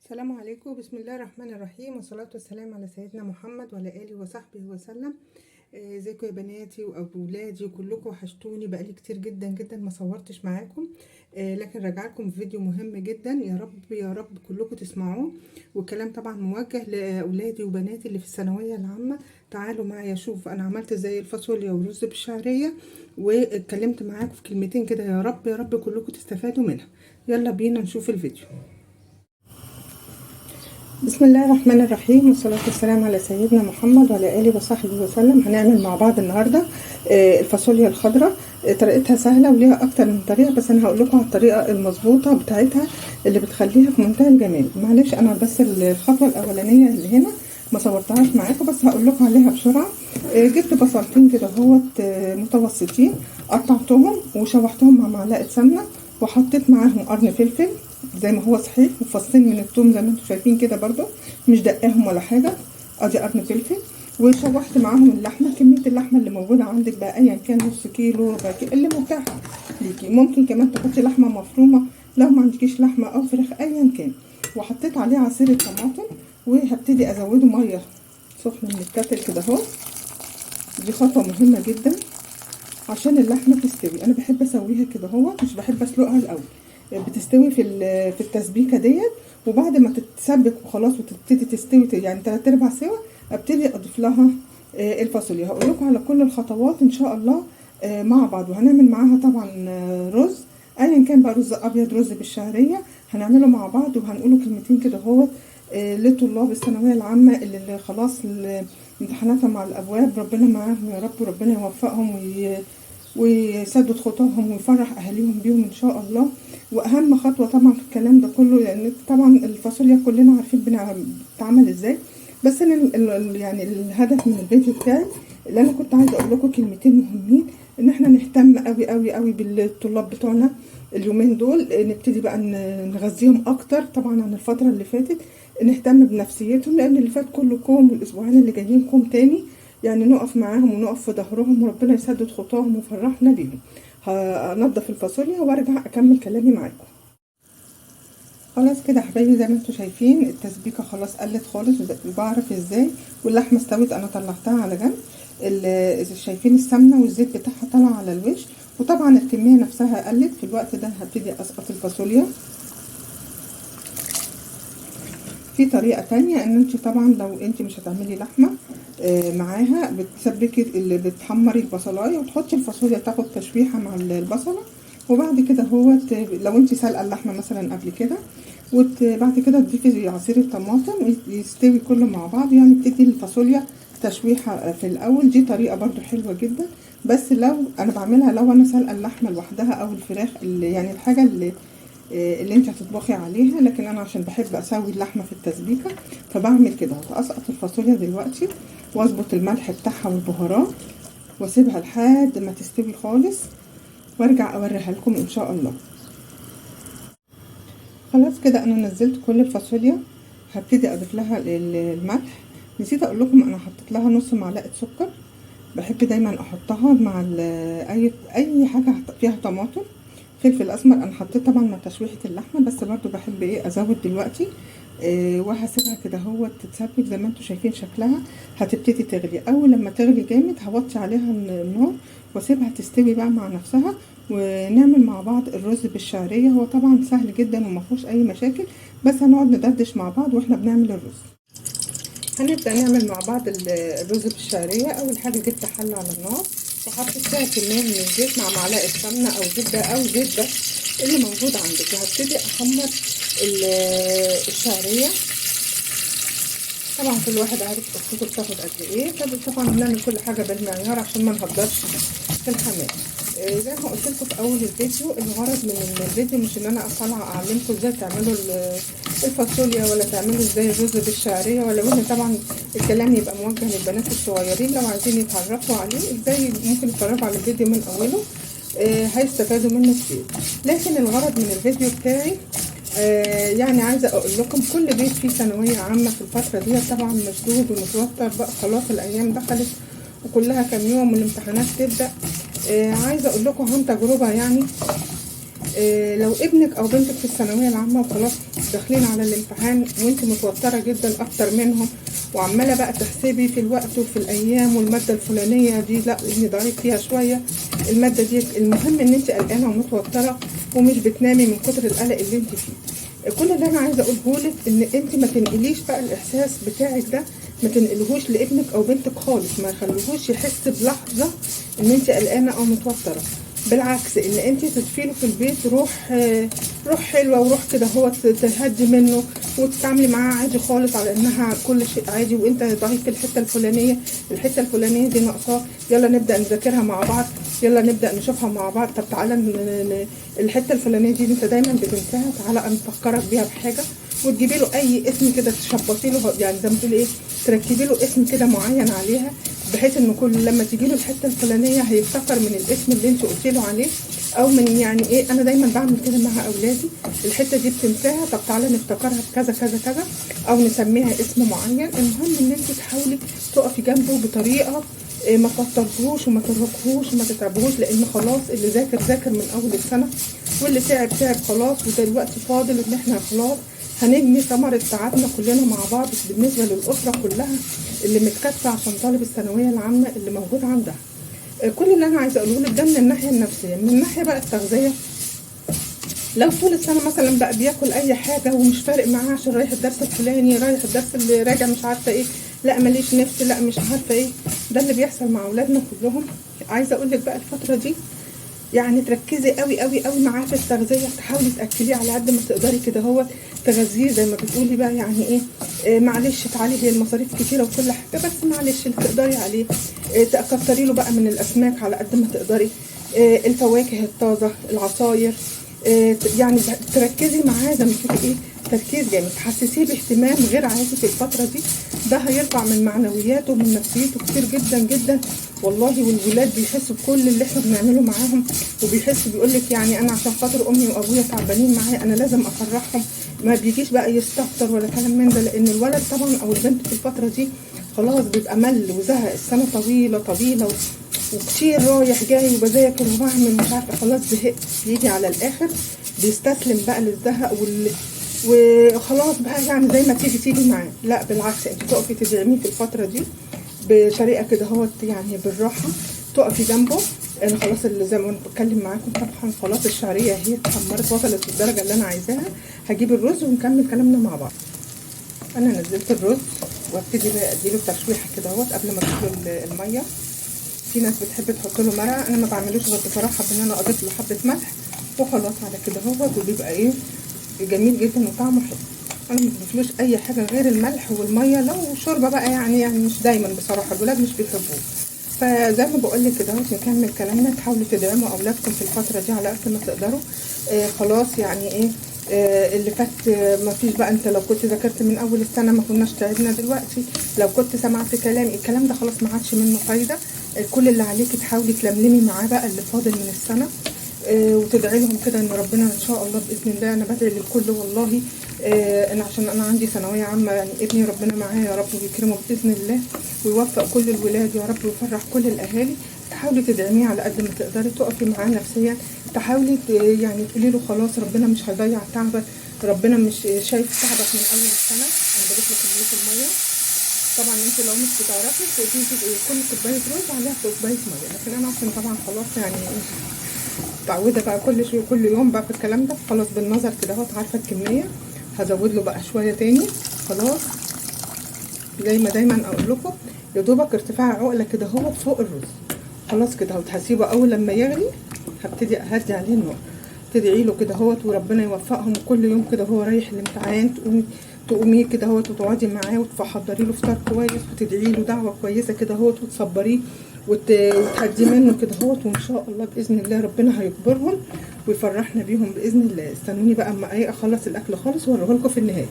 السلام عليكم. بسم الله الرحمن الرحيم، والصلاة والسلام على سيدنا محمد وعلى آله وصحبه وسلم. ازيكم يا بناتي واولادي وكلكم؟ وحشتوني، بقالي كتير جدا جدا ما صورتش معاكم. لكن راجعلكم فيديو مهم جدا، يا رب يا رب كلكم تسمعوه. والكلام طبعا موجه لاولادي وبناتي اللي في الثانويه العامه. تعالوا معايا شوف انا عملت ازاي الفاصوليا والرز بالشعريه، واتكلمت معاكم في كلمتين كده، يا رب يا رب كلكم تستفادوا منها. يلا بينا نشوف الفيديو. بسم الله الرحمن الرحيم، والصلاة والسلام على سيدنا محمد وعلى آله وصحبه وسلم. هنعمل مع بعض النهاردة الفاصوليا الخضراء. طريقتها سهلة وليها أكتر من طريقة، بس أنا هقول لكم على الطريقة المظبوطة بتاعتها اللي بتخليها في منتهى الجمال. معلش أنا بس الخطوة الأولانية اللي هنا ما صورتهاش معاكم، بس هقول لكم عليها بسرعة. جبت بصلتين كده اهوت متوسطين، قطعتهم وشوحتهم مع معلقة سمنة، وحطيت معاهم قرن فلفل زي ما هو صحيح، وفصين من الثوم زي ما انتم شايفين كده برضو، مش دقاهم ولا حاجه. ادي قرن فلفل. وشوحت معاهم اللحمه، كميه اللحمه اللي موجوده عندك بقى ايا كان، نص كيلو ربع كيلو اللي متاح ليكي. ممكن كمان تحطي لحمه مفرومه لو ما عندكيش لحمه او فراخ ايا كان. وحطيت عليه عصير الطماطم، وهبتدي ازوده ميه سخنه من الكاتل كده اهو. دي خطوه مهمه جدا عشان اللحمه تستوي. انا بحب اسويها كده اهو، مش بحب اسلقها الاول. بتستوي في التسبيكه ديت، وبعد ما تتسبك وخلاص وتبتدي تستوي يعني 3/4 سوا، ابتدي اضيف لها الفاصوليا. هقول لكم على كل الخطوات ان شاء الله مع بعض. وهنعمل معاها طبعا رز ايا كان بقى، رز ابيض رز بالشعريه، هنعمله مع بعض. وهنقوله كلمتين كده اهو لطلاب الثانويه العامه اللي خلاص امتحاناتهم على الابواب. ربنا معاهم يا رب، وربنا يوفقهم ويسدد خطاهم ويفرح اهاليهم بيهم ان شاء الله. واهم خطوه طبعا في الكلام ده كله، لان طبعا الفاصوليا كلنا عارفين بتتعمل ازاي، بس انا يعني الهدف من الفيديو بتاعي اللي انا كنت عايزه اقول لكم كلمتين مهمين، ان احنا نهتم قوي قوي قوي بالطلاب بتوعنا اليومين دول. نبتدي بقى نغذيهم اكتر طبعا عن الفتره اللي فاتت، نهتم بنفسيتهم، لان اللي فات كله كوم، والاسبوعين اللي جايين كوم تاني. يعني نقف معاهم ونقف في ظهرهم، وربنا يسدد خطاهم ويفرحنا بيهم. هنضف الفاصوليا وارجع اكمل كلامي معاكم. خلاص كده حبايبي، زي ما انتم شايفين التسبيكه خلاص قلت خالص. بعرف ازاي واللحمه استوت؟ انا طلعتها على جنب. شايفين السمنه والزيت بتاعها طالع على الوش، وطبعا الكميه نفسها قلت. في الوقت ده هبتدي اسقط الفاصوليا. في طريقه تانية، ان انت طبعا لو انت مش هتعملي لحمه معاها، بتسبكي اللي بتحمري البصلايه وتحطي الفاصوليا تاخد تشويحه مع البصله. وبعد كده لو انت سالقه اللحمه مثلا قبل كده، وبعد كده تضيفي عصير الطماطم يستوي كله مع بعض، يعني بتدي الفاصوليا تشويحه في الاول. دي طريقه برضو حلوه جدا، بس لو انا بعملها لو انا سالقه اللحمه لوحدها او الفراخ، اللي يعني الحاجه اللي انت هتطبخي عليها. لكن انا عشان بحب اسوي اللحمه في التسبيكه فبعمل كده. اسقط الفاصوليا دلوقتي واظبط الملح بتاعها والبهارات، واسيبها لحد ما تستوي خالص، وارجع اوريها لكم ان شاء الله. خلاص كده انا نزلت كل الفاصوليا. هبتدي اضيف لها الملح. نسيت اقول لكم انا حطيت لها نص معلقه سكر. بحب دايما احطها مع اي حاجه فيها طماطم. فلفل اسمر انا حطيت طبعا مع تشويحه اللحمه، بس برضو بحب ازود دلوقتي. وهسيبها كده هو تتسبك زي ما انتم شايفين شكلها. هتبتدي تغلي، اول لما تغلي جامد هوطي عليها النار واسيبها تستوي بقى مع نفسها، ونعمل مع بعض الرز بالشعريه. هو طبعا سهل جدا وما فيهوش اي مشاكل، بس هنقعد ندردش مع بعض واحنا بنعمل الرز. هنبدا نعمل مع بعض الرز بالشعريه. اول حاجه جبت حله على النار، وحطيت فيها كميه من الزيت مع معلقه سمنه او زبده او زيت بس اللي موجود عندك. وهبتدي احمر الشعريه. طبعا كل واحد عارف قصته بتاخد قد ايه، طبعا بنعمل كل حاجه بالمعيار عشان ما نهدرش في الحمام. زي ما قلت لكم في اول الفيديو، الغرض من الفيديو مش ان انا طالعه اعلمكم ازاي تعملوا الفاصوليا، ولا تعملوا ازاي الرز بالشعريه، ولا وين. طبعا الكلام يبقى موجه للبنات الصغيرين لو عايزين يتعرفوا عليه ازاي ممكن يتفرجوا على الفيديو من اوله. هيستفادوا منه كتير. لكن الغرض من الفيديو بتاعي يعني عايزه اقول لكم كل بيت فيه ثانويه عامه في الفتره دي طبعا مشدود ومتوتر بقى. خلاص الايام دخلت وكلها كام يوم والامتحانات تبدا. عايزه اقول لكم عن تجربه يعني لو ابنك او بنتك في الثانويه العامه وخلاص داخلين على الامتحان وانت متوتره جدا اكتر منهم، وعماله بقى تحسبي في الوقت وفي الايام، والماده الفلانيه دي لا ابني ضعيف فيها شويه، الماده دي، المهم ان انت قلقانه ومتوتره ومش بتنامي من كتر القلق اللي انت فيه. كل اللي انا عايزه اقوله لك ان انت ما تنقليش بقى الاحساس بتاعك ده، ما تنقلهوش لابنك او بنتك خالص، ما تخليهوش يحس بلحظه ان انت قلقانه او متوتره. بالعكس، ان انت تضفي له في البيت روح حلوه، وروح كده هو تهدي منه وتتعاملي معاه عادي خالص على انها كل شيء عادي، وانت ضعيف في الحته الفلانيه دي ناقصاك، يلا نبدا نذاكرها مع بعض، يلا نبدا نشوفها مع بعض، طب تعالى الحته الفلانيه دي انت دايما بتنساها، تعالى نفكرك بيها بحاجه، وتجيبي له اي اسم كده تشبطي له، يعني زي ما تقولي ايه، تركبي له اسم كده معين عليها، بحيث ان كل لما تيجي له الحته الفلانيه هيفتكر من الاسم اللي انت قلتي له عليه، او من يعني ايه، انا دايما بعمل كده مع اولادي، الحته دي بتنساها، طب تعالى نفتكرها بكذا كذا كذا، او نسميها اسم معين. المهم ان انت تحاولي تقفي جنبه بطريقه ما توترهوش وما ترهقهوش وما تتعبهوش، لان خلاص اللي ذاكر من اول السنه، واللي تعب خلاص، ودلوقتي فاضل ان احنا خلاص هنجني ثمرة تعبنا كلنا مع بعض بالنسبة للأسرة كلها اللي متكاتفة عشان طالب الثانوية العامة اللي موجود عندها. كل اللي أنا عايزة أقوله لك ده من الناحية النفسية. من الناحية بقى التغذية، لو طول السنة مثلا بقى بياكل أي حاجة ومش فارق معاه عشان رايح الدرس الفلاني، رايح الدرس اللي راجع مش عارفة إيه، لا ماليش نفس، لا مش عارفة إيه، ده اللي بيحصل مع أولادنا كلهم. عايزة أقول لك بقى الفترة دي يعني تركزي قوي قوي قوي معاه في التغذيه، تحاولي تاكليه على قد ما تقدري كده، هو تغذيه زي ما بتقولي بقى، يعني ايه، معلش تعالي، هي المصاريف كتيره وكل حاجه، بس معلش اللي تقدري عليه، تكتري له بقى من الاسماك على قد ما تقدري، الفواكه الطازه، العصاير، يعني تركزي معاه زي ما تقولي ايه، تركيز جامد، تحسسيه باهتمام غير عادي في الفتره دي، ده هيرفع من معنوياته ومن نفسيته كتير جدا جدا والله. والولاد بيحسوا بكل اللي احنا بنعمله معاهم، وبيحسوا بيقول لك يعني انا عشان خاطر امي وابويا تعبانين معايا انا لازم افرحهم، ما بيجيش بقى يستكتر ولا كلام من ده، لان الولد طبعا او البنت في الفتره دي خلاص بيبقى مل وزهق، السنه طويله طويله وكتير رايح جاي وبذاكر وبعمل مش عارفه، خلاص زهقت، بيجي على الاخر بيستسلم بقى للزهق وخلاص بقى، يعني زي ما تيجي معاه. لا بالعكس، انت تقفي تدعميه في الفتره دي بطريقه كده هو يعني بالراحه، تقفي جنبه. انا خلاص اللي زي ما انا بتكلم معاكم طبعا خلاص الشعريه هي اتحمرت وصلت للدرجه اللي انا عايزاها، هجيب الرز ونكمل كلامنا مع بعض. انا نزلت الرز وابتدي بقى اديله تشويحه كده اهوت قبل ما اضيف له الميه. في ناس بتحب تحط له مرقه، انا ما بعملوش غير بصراحه بان انا اضيف له حبه ملح وخلاص على كده اهوت، وبيبقى ايه جميل جدا وطعمه حلو. انا ما بضيفلوش اي حاجه غير الملح والميه، لو شوربه بقى يعني مش دايما بصراحه، الولاد مش بيحبوه. فزي ما بقول لك كده نكمل كلامنا، تحاولوا تدعموا اولادكم في الفتره دي على قد ما تقدروا. خلاص يعني ايه، اللي فات ما فيش بقى، انت لو كنت ذاكرت من اول السنه ما كناش تعبنا دلوقتي، لو كنت سمعت كلامي الكلام ده خلاص ما عادش منه فايده. كل اللي عليكي تحاولي تلملمي معاه بقى اللي فاضل من السنه، وتدعي لهم كده ان ربنا ان شاء الله باذن الله. انا بدعي للكل والله، انا عشان انا عندي ثانويه عامه، يعني ابني ربنا معاه يا رب ويكرمه باذن الله، ويوفق كل الولاد يا رب ويفرح كل الاهالي. تحاولي تدعميه على قد ما تقدري، تقفي معاه نفسيا، تحاولي يعني تقولي له خلاص ربنا مش هيضيع تعبك، ربنا مش شايف تعبك من اول السنه. انا بضيف له كميه الميه، طبعا انت لو مش بتعرفي تدي كل كوبايه رز عليها كوبايه ميه، لكن انا عشان طبعا خلاص يعني متعوده بقى كل يوم بقى في الكلام ده، خلاص بالنظر كده اهوت عارفه الكميه. هزود له بقى شويه تاني، خلاص زي ما دايما اقول لكم، يا دوبك ارتفاع عقله كده اهوت فوق الرز، خلاص كده اهوت هسيبه اول لما يغلي، هبتدي اهدي عليه النار، تدعي له كده اهوت وربنا يوفقهم. كل يوم كده هو رايح الامتحان تقومي كده اهوت وتقعدي معاه وتحضري له فطار كويس، وتدعي له دعوه كويسه كده اهوت، وتصبريه وتهدي منه كده اهوت، وان شاء الله باذن الله ربنا هيكبرهم ويفرحنا بيهم باذن الله. استنوني بقى اما اخلص الاكل خالص واوريه لكم في النهايه.